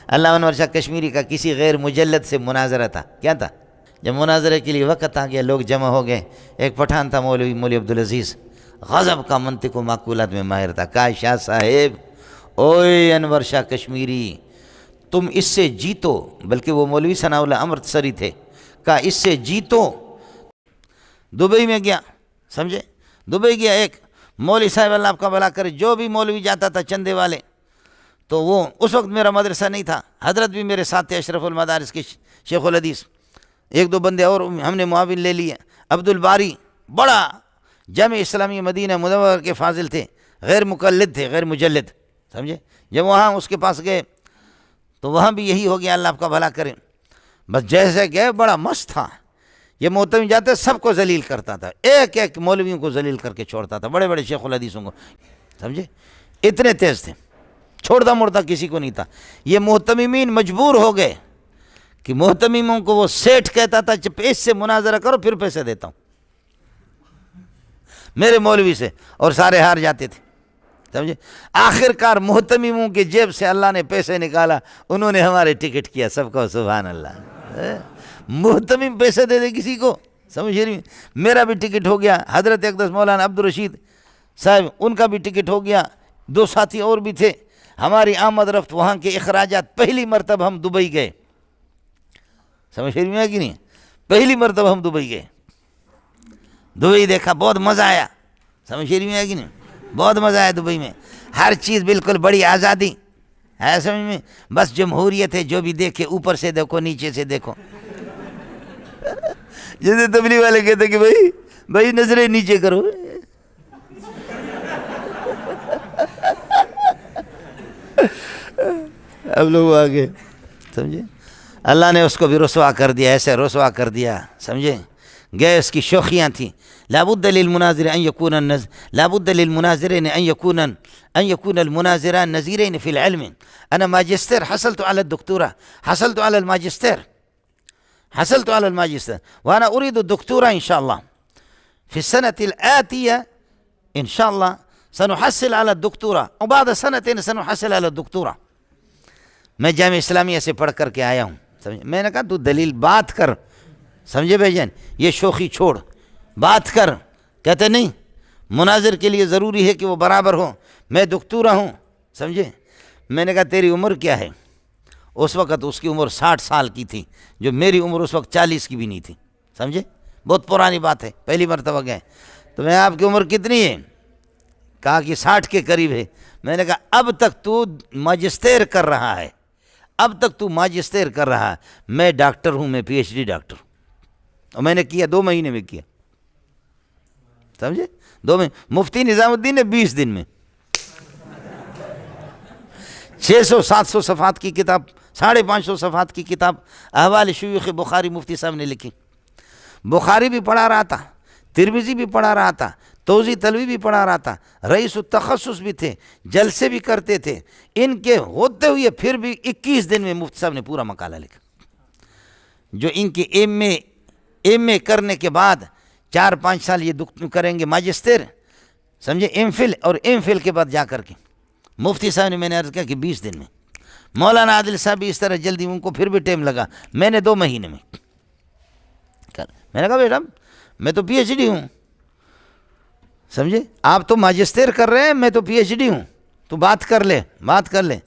علامہ انور شاہ کشمیری کا کسی غیر مجلد سے مناظرہ تھا. کیا تھا؟ جب مناظرے کے لیے وقت آ گیا، لوگ جمع ہو گئے. ایک پٹھان تھا مولوی عبدالعزیز، غضب کا منطق و معقولات میں ماہر تھا. کہا شاہ صاحب، اوئے انور شاہ کشمیری، تم اس سے جیتو. بلکہ وہ مولوی ثناء اللہ امرتسری تھے. کہا اس سے جیتو. دبئی میں گیا، سمجھے؟ دبئی گیا، ایک مولوی صاحب اللہ آپ کا بھلا کرے، جو بھی مولوی جاتا تھا چندے والے، تو وہ اس وقت میرا مدرسہ نہیں تھا، حضرت بھی میرے ساتھ تھے، اشرف المدارس کے شیخ الحدیث، ایک دو بندے اور ہم نے معاون لے لیے. عبد الباری بڑا جامع اسلامی مدینہ منورہ کے فاضل تھے، غیر مقلد تھے، غیر مجلد، سمجھے؟ جب وہاں اس کے پاس گئے تو وہاں بھی یہی ہو گیا، اللہ آپ کا بھلا کرے. بس جیسے گئے بڑا مست تھا. یہ محتمی جاتے سب کو ذلیل کرتا تھا، ایک ایک مولویوں کو ذلیل کر کے چھوڑتا تھا، بڑے بڑے شیخ الحدیثوں کو، سمجھے؟ اتنے تیز تھے، چھوڑتا موڑتا کسی کو نہیں تھا. یہ محتمین مجبور ہو گئے کہ محتمیموں کو وہ سیٹھ کہتا تھا اس سے مناظرہ کرو پھر پیسے دیتا ہوں، میرے مولوی سے، اور سارے ہار جاتے تھے، سمجھے؟ آخر کار محتمیموں کے جیب سے اللہ نے پیسے نکالا، انہوں نے ہمارے ٹکٹ کیا. سب کو سبحان اللہ. محتمیم پیسے دے دے کسی کو، سمجھ رہی؟ میرا بھی ٹکٹ ہو گیا. حضرت اقدس مولانا عبدالرشید صاحب، ان کا بھی ٹکٹ ہو گیا. دو ساتھی اور بھی تھے. ہماری آمد رفت، وہاں کے اخراجات، پہلی مرتبہ ہم دبئی گئے، سمجھ رہی ہے کہ نہیں؟ پہلی مرتبہ ہم دبئی گئے، دبئی دیکھا، بہت مزہ آیا، سمجھ رہی ہے کہ نہیں؟ بہت مزہ آیا دبئی میں. ہر چیز بالکل بڑی آزادی ہے، سمجھ میں؟ بس جمہوریت ہے، جو بھی دیکھے اوپر سے دیکھو نیچے سے دیکھو. جیسے تبلیغ والے کہتے کہ بھائی نظریں نیچے کرو. اب لوگ آگے، سمجھے؟ اللہ نے اس کو بھی رسوا کر دیا، ایسے رسوا کر دیا، سمجھے؟ گئے، اس کی شوخیاں تھیں. لابد للمناظر ان يكون لابد للمناظرين ان يكون المناظران نظيرين في العلم. انا ماجستير، حصلت على الدكتوراه، حصلت على الماجستير، حصلت على الماجستير، وانا اريد الدكتوراه ان شاء الله في السنه الاتيه. ان شاء الله سنحصل على الدكتوراه، وبعد سنتين سنحصل على الدكتوراه. میں جامعہ اسلامیہ سے پڑھ کر کے آیا ہوں، سمجھے؟ میں نے کہا تو دلیل بات کر، سمجھے بھائی جان؟ یہ شوخی چھوڑ، بات کر. کہتے نہیں، مناظر کے لیے ضروری ہے کہ وہ برابر ہو. میں دکتورا ہوں، سمجھے؟ میں نے کہا تیری عمر کیا ہے؟ اس وقت اس کی عمر 60 سال کی تھی، جو میری عمر اس وقت 40 کی بھی نہیں تھی، سمجھے؟ بہت پرانی بات ہے، پہلی مرتبہ گئے. تو میں آپ کی عمر کتنی ہے؟ کہا کہ 60 کے قریب ہے. میں نے کہا اب تک تو ماجسٹیر کر رہا ہے، اب تک تو ماجسٹیر کر رہا ہے. میں ڈاکٹر ہوں، میں پی ایچ ڈی ڈاکٹر ہوں، اور میں نے کیا 2 مہینے میں کیا، سمجھے؟ 2 مہینے. مفتی نظام الدین نے 20 دن میں 600-700 صفحات کی کتاب، 550 صفحات کی کتاب احوال شیوخ بخاری مفتی صاحب نے لکھی. بخاری بھی پڑھا رہا تھا، ترمذی بھی پڑھا رہا تھا، توضیح تلوی بھی پڑھا رہا تھا، رئیس التخصص بھی تھے، جلسے بھی کرتے تھے. ان کے ہوتے ہوئے پھر بھی 21 دن میں مفتی صاحب نے پورا مقالہ لکھا. جو ان کے ایم اے کرنے کے بعد 4-5 سال یہ کریں گے ماجسٹر، سمجھے؟ ایم فل، اور ایم فل کے بعد جا کر کے مفتی صاحب نے، میں نے عرض کیا کہ 20 دن میں. مولانا عادل صاحب بھی اس طرح جلدی، ان کو پھر بھی ٹائم لگا، میں نے 2 مہینے میں کر. میں نے کہا بیٹا میں تو پی ایچ ڈی ہوں، سمجھے؟ آپ تو ماجسٹر کر رہے ہیں، میں تو پی ایچ ڈی ہوں، تو بات کر لے، بات کر لے.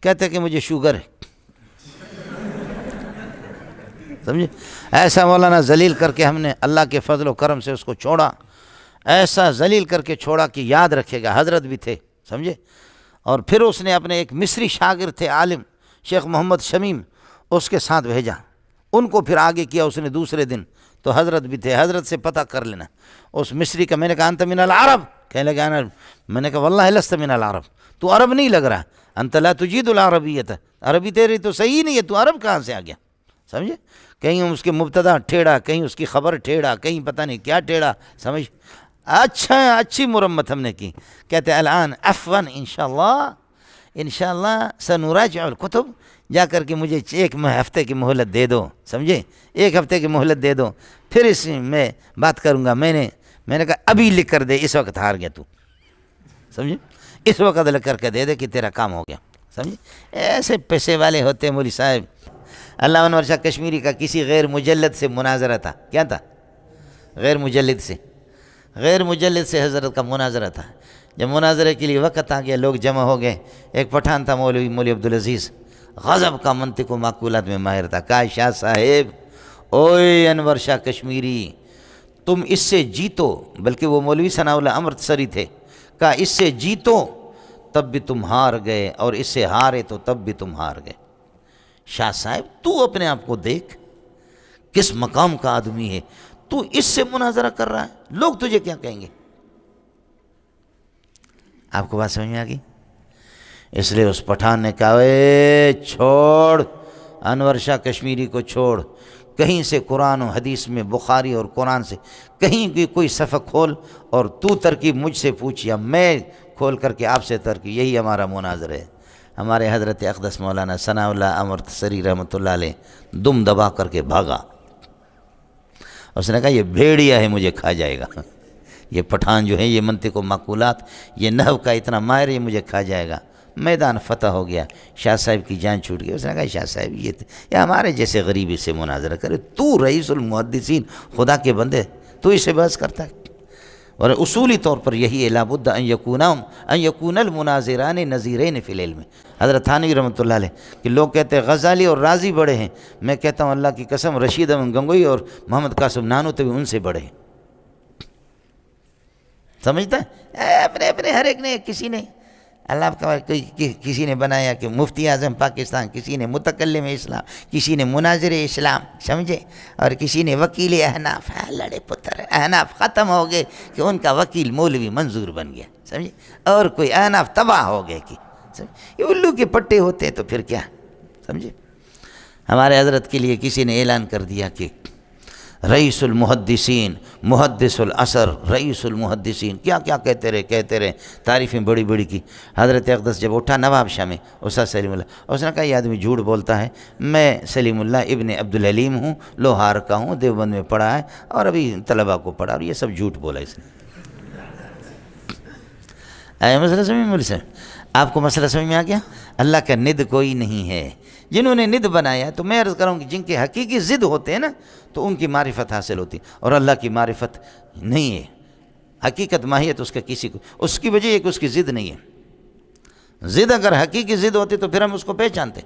کہتے کہ مجھے شوگر ہے، سمجھے؟ ایسا مولانا ذلیل کر کے ہم نے اللہ کے فضل و کرم سے اس کو چھوڑا، ایسا ذلیل کر کے چھوڑا کہ یاد رکھے گا. حضرت بھی تھے، سمجھے؟ اور پھر اس نے اپنے ایک مصری شاگرد تھے عالم شیخ محمد شمیم، اس کے ساتھ بھیجا، ان کو پھر آگے کیا اس نے. دوسرے دن تو حضرت بھی تھے، حضرت سے پتہ کر لینا اس مصری کا. میں نے کہا انت من العرب؟ کہنے لگا انا. میں نے کہا واللہ لست من العرب، تو عرب نہیں لگ رہا. انت لا تجید العربیت، عربی تیری تو صحیح نہیں ہے، تو عرب کہاں سے آ گیا، سمجھے؟ کہیں اس کے مبتدا ٹھیڑا، کہیں اس کی خبر ٹھیڑا، کہیں پتہ نہیں کیا ٹھیڑا، سمجھ؟ اچھی مرمت ہم نے کی. کہتے الان عفوا انشاءاللہ سنراجع الکتب، جا کر کے مجھے 1 ہفتے کی مہلت دے دو، سمجھے؟ 1 ہفتے کی مہلت دے دو، پھر اس میں بات کروں گا. میں نے کہا ابھی لکھ کر دے، اس وقت ہار گیا تو، سمجھے؟ اس وقت لکھ کر کے دے دے کہ تیرا کام ہو گیا، سمجھے؟ ایسے پیسے والے ہوتے ہیں مولوی صاحب۔ علامہ انور شاہ کشمیری کا کسی غیر مجلد سے مناظرہ تھا، کیا تھا؟ غیر مجلد سے حضرت کا مناظرہ تھا۔ جب مناظرے کے لیے وقت آ گیا، لوگ جمع ہو گئے، ایک پٹھان تھا مولوی عبدالعزیز، غضب کا منطق و معقولات میں ماہر تھا۔ کہا شاہ صاحب، اوئے انور شاہ کشمیری، تم اس سے جیتو، بلکہ وہ مولوی ثناء اللہ امرتسری تھے، کہا اس سے جیتو تب بھی تم ہار گئے، اور اس سے ہارے تو تب بھی تم ہار گئے۔ شاہ صاحب تو اپنے آپ کو دیکھ، کس مقام کا آدمی ہے، تو اس سے مناظرہ کر رہا ہے، لوگ تجھے کیا کہیں گے؟ آپ کو بات سمجھ میں آ گئی؟ اس لیے اس پٹھان نے کہا، اے چھوڑ انور شاہ کشمیری کو چھوڑ، کہیں سے قرآن و حدیث میں بخاری اور قرآن سے کہیں بھی کوئی صفحہ کھول اور تو ترکیب مجھ سے پوچھ یا میں کھول کر کے آپ سے ترکیب، یہی ہمارا مناظر ہے۔ ہمارے حضرت اقدس مولانا ثناء اللہ امرتسری رحمۃ اللہ علیہ دم دبا کر کے بھاگا۔ اس نے کہا یہ بھیڑیا ہے، مجھے کھا جائے گا، یہ پٹھان جو ہے، یہ منطق و معقولات، یہ نحو کا اتنا ماہر ہے، یہ مجھے کھا جائے گا۔ میدان فتح ہو گیا، شاہ صاحب کی جان چھوٹ گئی۔ اس نے کہا شاہ صاحب یہ ہمارے جیسے غریبی سے مناظرہ کرے، تو رئیس المحدثین، خدا کے بندے، تو اسے بحث کرتا ہے؟ اور اصولی طور پر یہی ہے، لابد ان یکون المناظران نظیرین فی العلم۔ حضرت تھانوی رحمۃ اللہ علیہ کہ لوگ کہتے ہیں غزالی اور رازی بڑے ہیں، میں کہتا ہوں اللہ کی قسم رشید احمد گنگوئی اور محمد قاسم نانوتوی ان سے بڑے ہیں۔ سمجھتا ہے؟ اپنے ہر ایک نے، کسی نے اللہ کا کسی نے بنایا کہ مفتی اعظم پاکستان، کسی نے متکلم اسلام، کسی نے مناظر اسلام، سمجھے، اور کسی نے وکیل احناف۔ لڑے پتر، احناف ختم ہو گئے کہ ان کا وکیل مولوی منظور بن گیا، سمجھے، اور کوئی احناف تباہ ہو گئے کہ یہ الو کے پٹے ہوتے ہیں، تو پھر کیا، سمجھے۔ ہمارے حضرت کے لیے کسی نے اعلان کر دیا کہ رئیس المحدثین، محدث العصر، رئیس المحدثین، کیا کیا کہتے رہے، تعریفیں بڑی بڑی کی۔ حضرت اقدس جب اٹھا نواب شاہ میں، استاد سلیم اللہ، اس نے کہا یہ آدمی جھوٹ بولتا ہے، میں سلیم اللہ ابن عبدالحلیم ہوں، لوہار کا ہوں، دیوبند میں پڑھا ہے اور ابھی طلباء کو پڑھا، اور یہ سب جھوٹ بولا اس نے۔ مسئلہ سمجھ میں سے آپ کو مسئلہ سمجھ میں آ گیا؟ اللہ کا ند کوئی نہیں ہے۔ جنہوں نے ند بنایا، تو میں عرض کروں کہ جن کے حقیقی ضد ہوتے ہیں نا، تو ان کی معرفت حاصل ہوتی، اور اللہ کی معرفت نہیں ہے، حقیقت ماہیت اس کا کسی کو، اس کی وجہ یہ کہ اس کی ضد نہیں ہے۔ ضد اگر حقیقی ضد ہوتی تو پھر ہم اس کو پہچانتے۔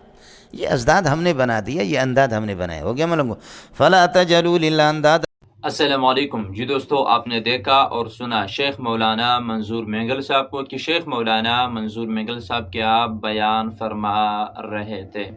یہ ازداد ہم نے بنا دیا، یہ انداد ہم نے بنایا، ہو گیا ملنگو فلا تجعلوا للہ انداد۔ السلام علیکم جی دوستو، آپ نے دیکھا اور سنا شیخ مولانا منظور مینگل صاحب کو کہ شیخ مولانا منظور مینگل صاحب کیا بیان فرما رہے تھے۔